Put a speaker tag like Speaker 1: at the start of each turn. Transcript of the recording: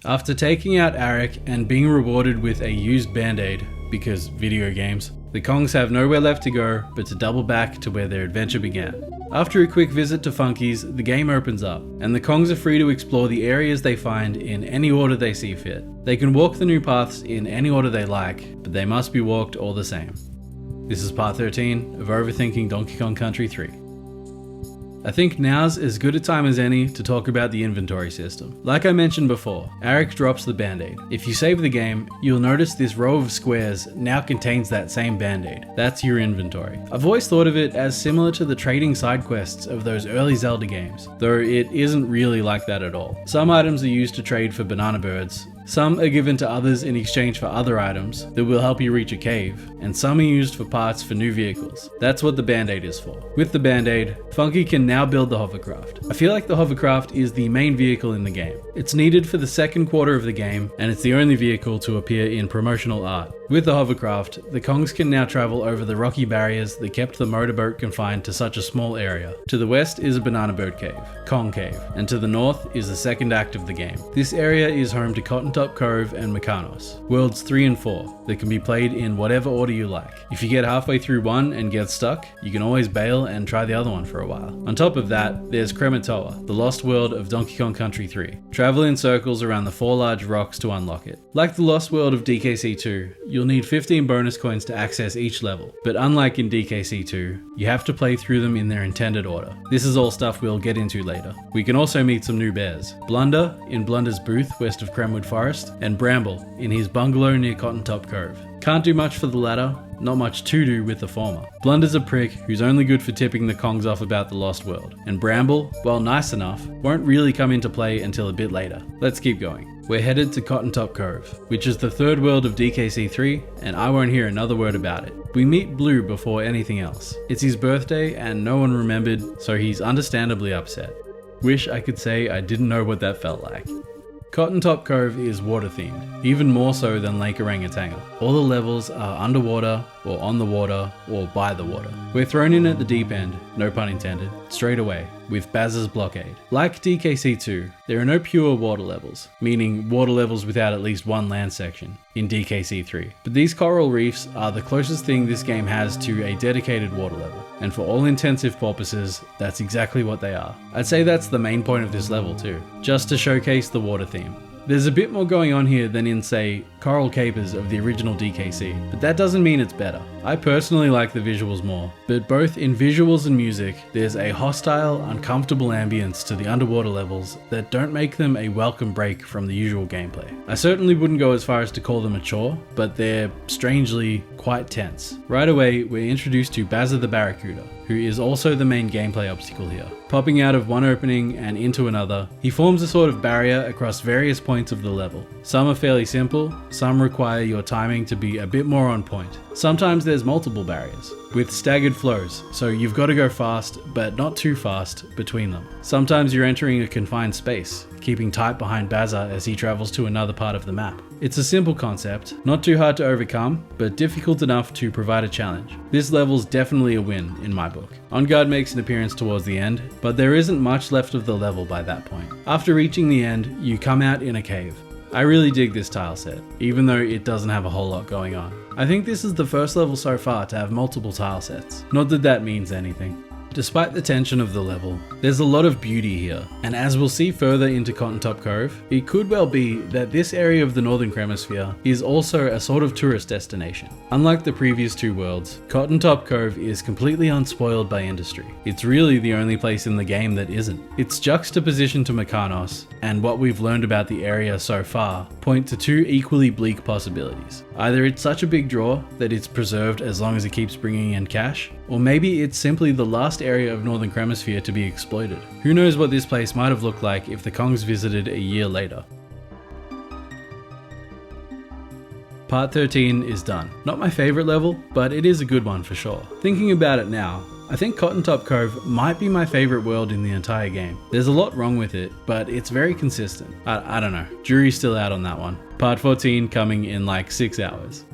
Speaker 1: After taking out Arik and being rewarded with a used band-aid, because video games, the Kongs have nowhere left to go but to double back to where their adventure began. After a quick visit to Funky's, the game opens up, and the Kongs are free to explore the areas they find in any order they see fit. They can walk the new paths in any order they like, but they must be walked all the same. This is part 13 of Overthinking Donkey Kong Country 3. I think now's as good a time as any to talk about the inventory system. Like I mentioned before, Arik drops the band-aid. If you save the game, you'll notice this row of squares now contains that same band-aid. That's your inventory. I've always thought of it as similar to the trading side quests of those early Zelda games, though it isn't really like that at all. Some items are used to trade for banana birds, some are given to others in exchange for other items that will help you reach a cave, and some are used for parts for new vehicles. That's what the band-aid is for. With the band-aid, Funky can now build the hovercraft. I feel like the hovercraft is the main vehicle in the game. It's needed for the second quarter of the game, and it's the only vehicle to appear in promotional art. With the hovercraft, the Kongs can now travel over the rocky barriers that kept the motorboat confined to such a small area. To the west is a banana boat cave, Kong Cave, and to the north is the second act of the game. This area is home to Cottontop Cove and Mykonos, worlds 3 and 4, that can be played in whatever order you like. If you get halfway through one and get stuck, you can always bail and try the other one for a while. On top of that, there's Krematoa, the lost world of Donkey Kong Country 3. Travel in circles around the 4 large rocks to unlock it. Like the lost world of DKC2, you'll need 15 bonus coins to access each level, but unlike in DKC2, you have to play through them in their intended order. This is all stuff we'll get into later. We can also meet some new bears. Blunder in Blunder's booth west of Kremwood Forest, and Bramble in his bungalow near Cottontop Cove. Can't do much for the latter, not much to do with the former. Blunder's a prick who's only good for tipping the Kongs off about the lost world, and Bramble, while nice enough, won't really come into play until a bit later. Let's keep going. We're headed to Cottontop Cove, which is the third world of DKC3, and I won't hear another word about it. We meet Blue before anything else. It's his birthday and no one remembered, so he's understandably upset. Wish I could say I didn't know what that felt like. Cottontop Cove is water themed, even more so than Lake Orangutangle. All the levels are underwater, or on the water, or by the water. We're thrown in at the deep end, no pun intended, straight away, with Bazza's Blockade. Like DKC2, there are no pure water levels, meaning water levels without at least one land section, in DKC3. But these coral reefs are the closest thing this game has to a dedicated water level, and for all intensive purposes, that's exactly what they are. I'd say that's the main point of this level too, just to showcase the water theme. There's a bit more going on here than in, say, Coral Capers of the original DKC, but that doesn't mean it's better. I personally like the visuals more, but both in visuals and music, there's a hostile, uncomfortable ambience to the underwater levels that don't make them a welcome break from the usual gameplay. I certainly wouldn't go as far as to call them a chore, but they're strangely quite tense. Right away, we're introduced to Bazza the Barracuda, who is also the main gameplay obstacle here. Popping out of one opening and into another, he forms a sort of barrier across various points of the level. Some are fairly simple, some require your timing to be a bit more on point. Sometimes there's multiple barriers, with staggered flows, so you've got to go fast, but not too fast, between them. Sometimes you're entering a confined space, keeping tight behind Bazza as he travels to another part of the map. It's a simple concept, not too hard to overcome, but difficult enough to provide a challenge. This level's definitely a win, in my book. On Guard makes an appearance towards the end, but there isn't much left of the level by that point. After reaching the end, you come out in a cave. I really dig this tile set, even though it doesn't have a whole lot going on. I think this is the first level so far to have multiple tile sets. Not that that means anything. Despite the tension of the level, there's a lot of beauty here, and as we'll see further into Cottontop Cove, it could well be that this area of the Northern Hemisphere is also a sort of tourist destination. Unlike the previous two worlds, Cottontop Cove is completely unspoiled by industry. It's really the only place in the game that isn't. Its juxtaposition to Mykonos, and what we've learned about the area so far, point to two equally bleak possibilities. Either it's such a big draw that it's preserved as long as it keeps bringing in cash, or maybe it's simply the last area of Northern Hemisphere to be exploited. Who knows what this place might have looked like if the Kongs visited a year later. Part 13 is done. Not my favourite level, but it is a good one for sure. Thinking about it now, I think Cottontop Cove might be my favourite world in the entire game. There's a lot wrong with it, but it's very consistent. I don't know, jury's still out on that one. Part 14 coming in like 6 hours.